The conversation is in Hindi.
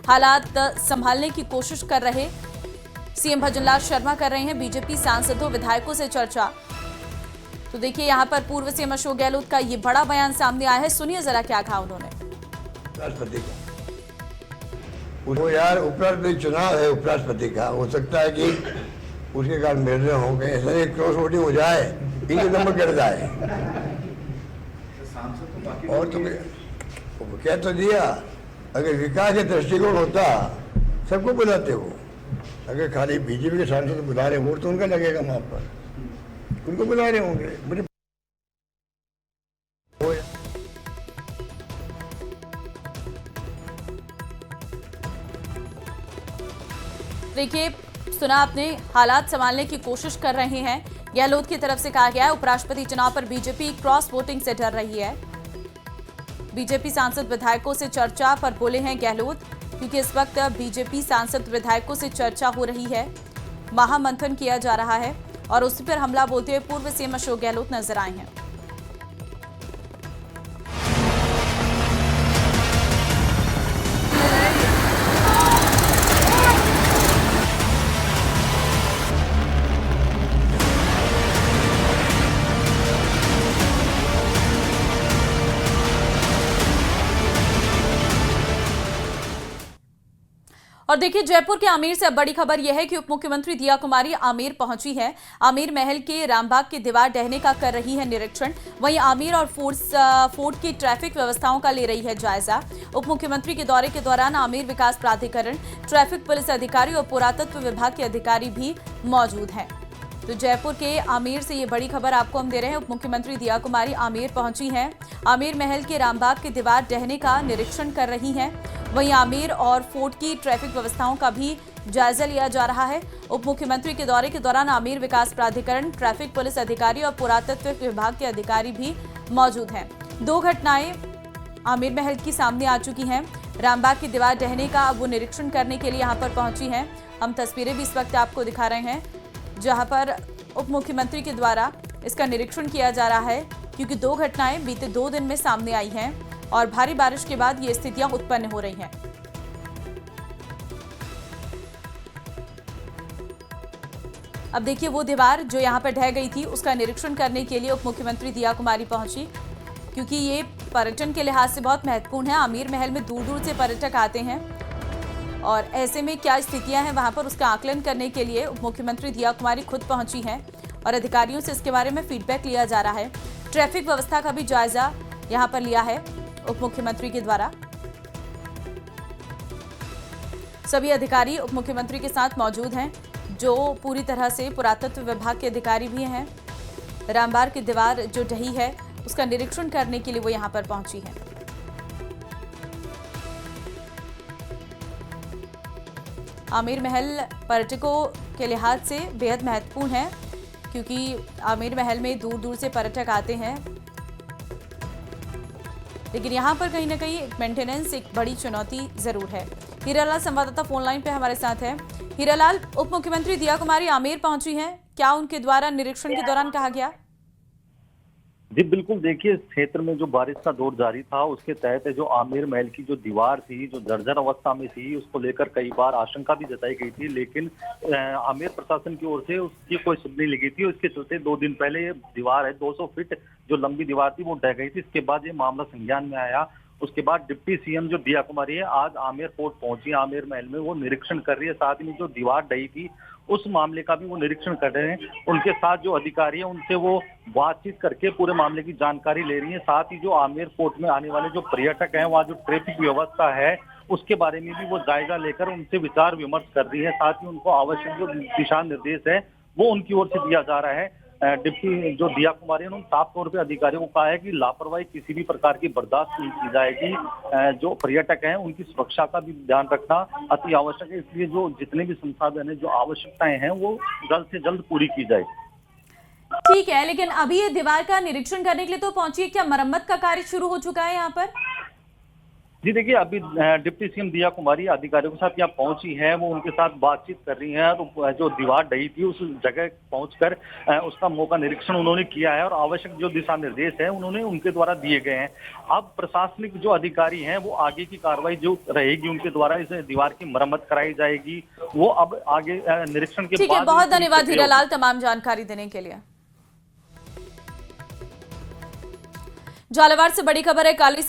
हालात संभालने की कोशिश कर रहे सीएम भजनलाल शर्मा कर रहे हैं बीजेपी सांसदों विधायकों से चर्चा। तो देखिए यहां पर पूर्व सीएम अशोक गहलोत का ये बड़ा बयान सामने आया है, सुनिए जरा क्या कहा उन्होंने। राष्ट्रपति का वो यार उपराष्ट्रपति चुनाव है, उपराष्ट्रपति का हो सकता है कि उसके कारण निर्णय हो गए, ऐसा एक क्रॉस वोटिंग हो जाए, इनके नंबर गिर जाए। और तुम्हें क्या तो दिया, अगर विकास के दृष्टिकोण होता सबको बुलाते हो, अगर खाली बीजेपी के सांसद बुला रहे वोट तो उनका लगेगा वहां पर, उनको बुला रहे होंगे। मुझे देखिए सुना आपने, हालात संभालने की कोशिश कर रहे हैं गहलोत की तरफ से कहा गया है। उपराष्ट्रपति चुनाव पर बीजेपी क्रॉस वोटिंग से डर रही है। बीजेपी सांसद विधायकों से चर्चा पर बोले हैं गहलोत, क्योंकि इस वक्त बीजेपी सांसद विधायकों से चर्चा हो रही है, महामंथन किया जा रहा है और उसी पर हमला बोलते हुए पूर्व सीएम अशोक गहलोत नजर आए हैं। और देखिए जयपुर के आमेर से अब बड़ी खबर यह है कि उप मुख्यमंत्री दिया कुमारी आमेर पहुंची है। आमेर महल के रामबाग की दीवार ढहने का कर रही है निरीक्षण। वहीं आमेर और फोर्ट की ट्रैफिक व्यवस्थाओं का ले रही है जायजा। उप मुख्यमंत्री के दौरे के दौरान आमेर विकास प्राधिकरण, ट्रैफिक पुलिस अधिकारी और पुरातत्व विभाग के अधिकारी भी मौजूद हैं। तो जयपुर के आमेर से ये बड़ी खबर आपको हम दे रहे हैं। उप मुख्यमंत्री दिया कुमारी आमेर पहुंची हैं। आमेर महल के रामबाग की दीवार ढहने का निरीक्षण कर रही हैं। वहीं आमेर और फोर्ट की ट्रैफिक व्यवस्थाओं का भी जायजा लिया जा रहा है। उप मुख्यमंत्री के दौरे के दौरान आमेर विकास प्राधिकरण, ट्रैफिक पुलिस अधिकारी और पुरातत्व विभाग के अधिकारी भी मौजूद हैं। 2 घटनाएं आमेर महल की सामने आ चुकी हैं। रामबाग की दीवार ढहने का अब वो निरीक्षण करने के लिए यहाँ पर पहुंची हैं। हम तस्वीरें भी इस वक्त आपको दिखा रहे हैं, जहां पर उप मुख्यमंत्री के द्वारा इसका निरीक्षण किया जा रहा है, क्योंकि 2 घटनाएं बीते 2 दिन में सामने आई हैं और भारी बारिश के बाद ये स्थितियां उत्पन्न हो रही हैं। अब देखिए वो दीवार जो यहां पर ढह गई थी उसका निरीक्षण करने के लिए उप मुख्यमंत्री दिया कुमारी पहुंची, क्योंकि ये पर्यटन के लिहाज से बहुत महत्वपूर्ण है। आमेर महल में दूर दूर से पर्यटक आते हैं और ऐसे में क्या स्थितियां हैं वहां पर उसका आकलन करने के लिए उप मुख्यमंत्री दिया कुमारी खुद पहुंची हैं और अधिकारियों से इसके बारे में फीडबैक लिया जा रहा है। ट्रैफिक व्यवस्था का भी जायजा यहां पर लिया है उप मुख्यमंत्री के द्वारा। सभी अधिकारी उप मुख्यमंत्री के साथ मौजूद हैं, जो पूरी तरह से पुरातत्व विभाग के अधिकारी भी हैं। रामबाग की दीवार जो ढही है उसका निरीक्षण करने के लिए वो यहां पर पहुंची है। आमेर महल पर्यटकों के लिहाज से बेहद महत्वपूर्ण है, क्योंकि आमेर महल में दूर दूर से पर्यटक आते हैं, लेकिन यहाँ पर कहीं ना कहीं एक मेंटेनेंस एक बड़ी चुनौती जरूर है। हीरालाल संवाददाता फोन लाइन पे हमारे साथ है। हीरालाल, उप मुख्यमंत्री दिया कुमारी आमेर पहुंची हैं, क्या उनके द्वारा निरीक्षण के दौरान कहा गया? जी बिल्कुल, देखिए इस क्षेत्र में जो बारिश का दौर जारी था उसके तहत जो आमेर महल की जो दीवार थी, जो जर्जर अवस्था में थी, उसको लेकर कई बार आशंका भी जताई गई थी, लेकिन आमेर प्रशासन की ओर से उसकी कोई सुध नहीं लगी थी। उसके चलते 2 दिन पहले ये दीवार है 200 फीट जो लंबी दीवार थी वो ढह गई थी। इसके बाद ये मामला संज्ञान में आया। उसके बाद डिप्टी सीएम जो दिया कुमारी है आज आमेर फोर्ट पहुंची, आमेर महल में वो निरीक्षण कर रही है। साथ ही जो दीवार ढही थी उस मामले का भी वो निरीक्षण कर रहे हैं। उनके साथ जो अधिकारी है उनसे वो बातचीत करके पूरे मामले की जानकारी ले रही है। साथ ही जो आमेर फोर्ट में आने वाले जो पर्यटक हैं, वहाँ जो ट्रैफिक व्यवस्था है उसके बारे में भी वो जायजा लेकर उनसे विचार विमर्श कर रही है। साथ ही उनको आवश्यक जो दिशा निर्देश है वो उनकी ओर से दिया जा रहा है। डिप्टी जो दिया कुमारी ने साफ तौर पे अधिकारियों को कहा है कि लापरवाही किसी भी प्रकार की बर्दाश्त नहीं की जाएगी। जो पर्यटक हैं उनकी सुरक्षा का भी ध्यान रखना अति आवश्यक है, इसलिए जो जितने भी संसाधन है, जो आवश्यकताएं हैं वो जल्द से जल्द पूरी की जाए। ठीक है, लेकिन अभी ये दीवार का निरीक्षण करने के लिए तो पहुंची है, क्या मरम्मत का कार्य शुरू हो चुका है यहाँ पर? जी देखिए, अभी डिप्टी सीएम दिया कुमारी अधिकारियों के साथ यहाँ पहुंची है, वो उनके साथ बातचीत कर रही हैं। तो जो दीवार ढही थी उस जगह पहुंचकर उसका मौका निरीक्षण उन्होंने किया है और आवश्यक जो दिशा निर्देश है उन्होंने उनके द्वारा दिए गए हैं। अब प्रशासनिक जो अधिकारी हैं वो आगे की कार्रवाई जो रहेगी उनके द्वारा इस दीवार की मरम्मत कराई जाएगी, वो अब आगे निरीक्षण के ठीक है, बाद बहुत धन्यवाद हीरालाल तमाम जानकारी देने के लिए। झालावाड़ से बड़ी खबर है, काली